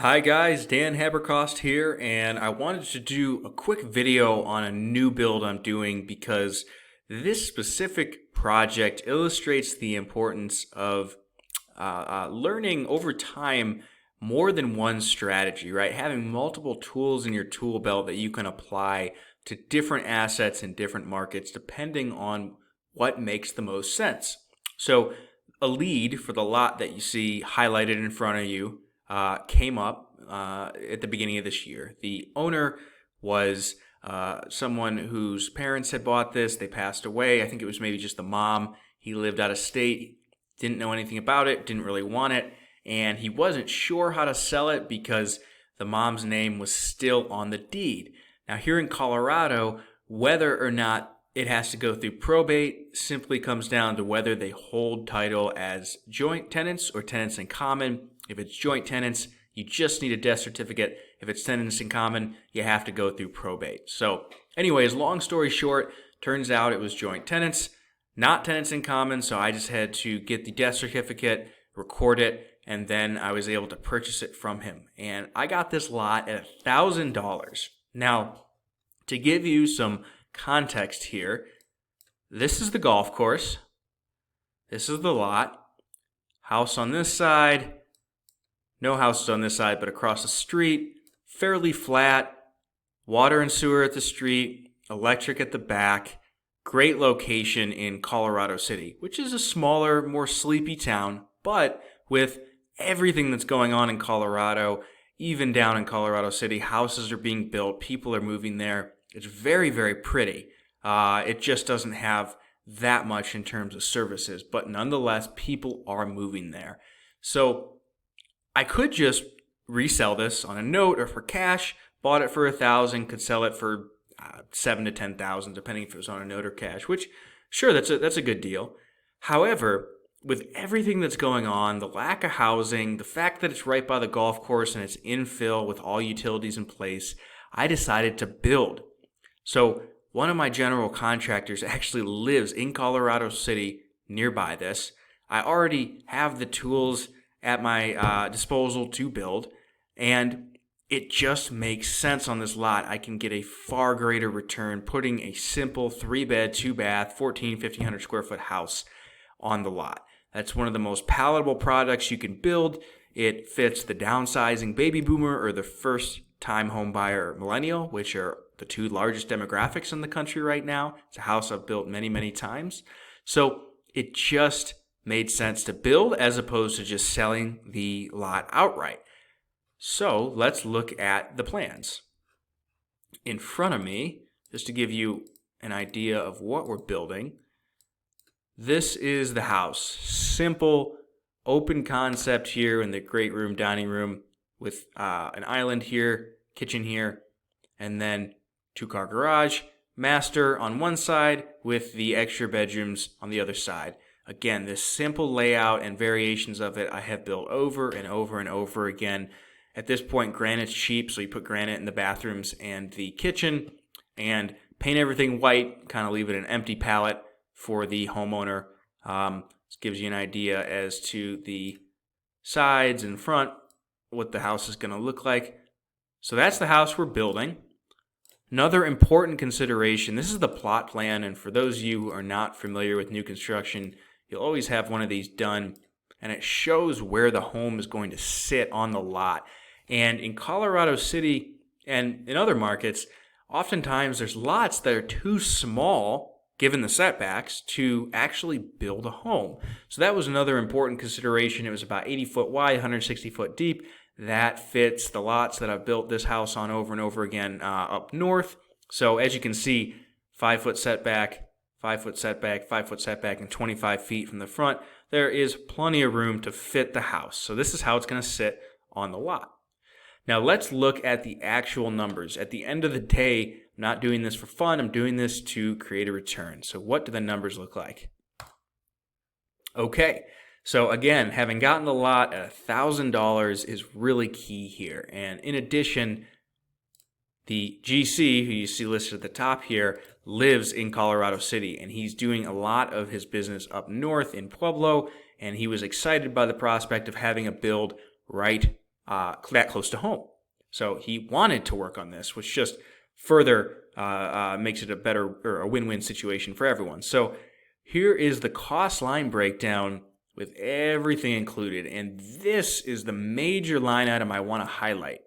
Hi guys, Dan Habercost here, and I wanted to do a quick video on a new build I'm doing because this specific project illustrates the importance of learning over time more than one strategy, right? Having multiple tools in your tool belt that you can apply to different assets in different markets depending on what makes the most sense. So a lead for the lot that you see highlighted in front of you came up at the beginning of this year. The owner was someone whose parents had bought this. They passed away. I think it was maybe just the mom. He lived out of state, didn't know anything about it, didn't really want it, and he wasn't sure how to sell it because the mom's name was still on the deed. Now, here in Colorado, whether or not it has to go through probate simply comes down to whether they hold title as joint tenants or tenants in common. If it's joint tenants, you just need a death certificate. If it's tenants in common, you have to go through probate. So anyways, long story short, turns out it was joint tenants, not tenants in common. So I just had to get the death certificate, record it, and then I was able to purchase it from him. And I got this lot at $1,000. Now, to give you some context here, this is the golf course. This is the lot. House on this side. No houses on this side, but across the street, fairly flat, water and sewer at the street, electric at the back, great location in Colorado City, which is a smaller, more sleepy town, but with everything that's going on in Colorado, even down in Colorado City, houses are being built, people are moving there. It's very, very pretty. It just doesn't have that much in terms of services, but nonetheless, people are moving there. So I could just resell this on a note or for cash, bought it for $1,000, could sell it for $7,000 to $10,000, depending if it was on a note or cash, which sure, that's a good deal. However, with everything that's going on, the lack of housing, the fact that it's right by the golf course and it's infill with all utilities in place, I decided to build. So one of my general contractors actually lives in Colorado City nearby this. I already have the tools at my disposal to build, and it just makes sense on this lot. I can get a far greater return putting a simple 3-bed, 2-bath, 1,500 square foot house on the lot. That's one of the most palatable products you can build. It fits the downsizing baby boomer or the first-time home buyer millennial, which are the two largest demographics in the country right now. It's a house I've built many, many times. So it just made sense to build as opposed to just selling the lot outright. So let's look at the plans. In front of me, just to give you an idea of what we're building, this is the house. Simple, open concept here in the great room, dining room with an island here, kitchen here, and then 2-car garage, master on one side with the extra bedrooms on the other side. Again, this simple layout and variations of it I have built over and over and over again. At this point, granite's cheap, so you put granite in the bathrooms and the kitchen and paint everything white, kind of leave it an empty palette for the homeowner. This gives you an idea as to the sides and front, what the house is going to look like. So that's the house we're building. Another important consideration, this is the plot plan, and for those of you who are not familiar with new construction, you'll always have one of these done, and it shows where the home is going to sit on the lot. And in Colorado City and in other markets, oftentimes there's lots that are too small, given the setbacks, to actually build a home. So that was another important consideration. It was about 80 foot wide, 160 foot deep. That fits the lots that I've built this house on over and over again up north. So as you can see, 5 foot setback, 5 foot setback, 5 foot setback, and 25 feet from the front. There is plenty of room to fit the house. So this is how it's going to sit on the lot. Now let's look at the actual numbers. At the end of the day, I'm not doing this for fun. I'm doing this to create a return. So what do the numbers look like? Okay. So again, having gotten the lot at $1,000 is really key here. And in addition, the GC, who you see listed at the top here, lives in Colorado City, and he's doing a lot of his business up north in Pueblo, and he was excited by the prospect of having a build right that close to home. So he wanted to work on this, which just further makes it a better or a win-win situation for everyone. So here is the cost line breakdown with everything included. And this is the major line item I want to highlight.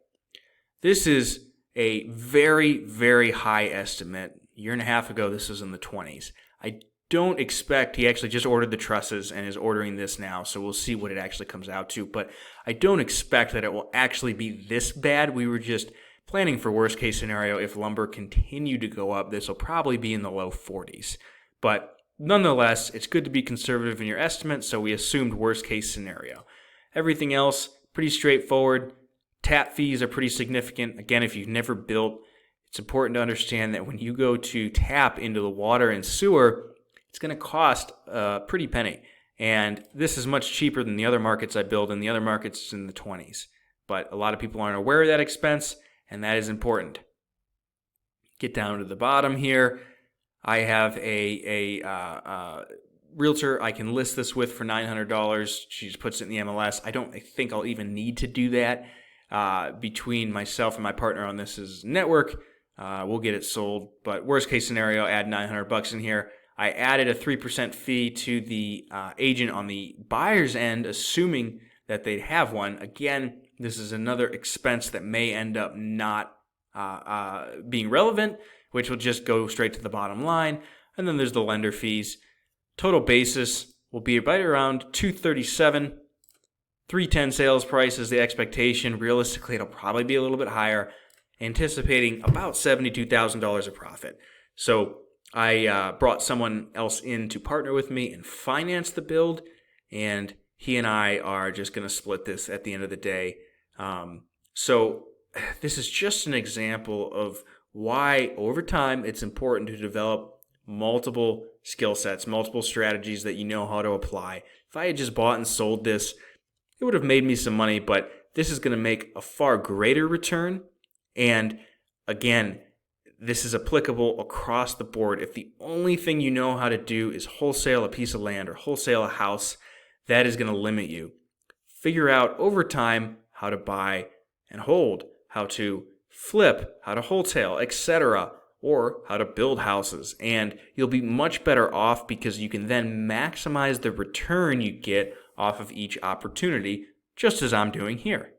This is a very, very high estimate. A year and a half ago, this was in the 20s. I don't expect, he actually just ordered the trusses and is ordering this now, so we'll see what it actually comes out to. But I don't expect that it will actually be this bad. We were just planning for worst case scenario. If lumber continued to go up, this will probably be in the low 40s. But nonetheless, it's good to be conservative in your estimate, so we assumed worst case scenario. Everything else, pretty straightforward. Tap fees are pretty significant. Again, if you've never built, it's important to understand that when you go to tap into the water and sewer, it's going to cost a pretty penny. And this is much cheaper than the other markets I build, and the other markets is in the 20s. But a lot of people aren't aware of that expense, and that is important. Get down to the bottom here. I have a realtor I can list this with for $900. She just puts it in the MLS. I think I'll even need to do that. Between myself and my partner on this is network, we'll get it sold. But worst case scenario, add $900 in here. I added a 3% fee to the agent on the buyer's end, assuming that they'd have one. Again, this is another expense that may end up not being relevant, which will just go straight to the bottom line. And then there's the lender fees. Total basis will be right around $237. $310 sales price is the expectation. Realistically, it'll probably be a little bit higher, anticipating about $72,000 of profit. So I brought someone else in to partner with me and finance the build, and he and I are just going to split this at the end of the day. So this is just an example of why over time it's important to develop multiple skill sets, multiple strategies that you know how to apply. If I had just bought and sold this, it would have made me some money, but this is going to make a far greater return. And again, this is applicable across the board. If the only thing you know how to do is wholesale a piece of land or wholesale a house, that is going to limit you. Figure out over time how to buy and hold, how to flip, how to wholetail, etc., or how to build houses. And you'll be much better off because you can then maximize the return you get off of each opportunity, just as I'm doing here.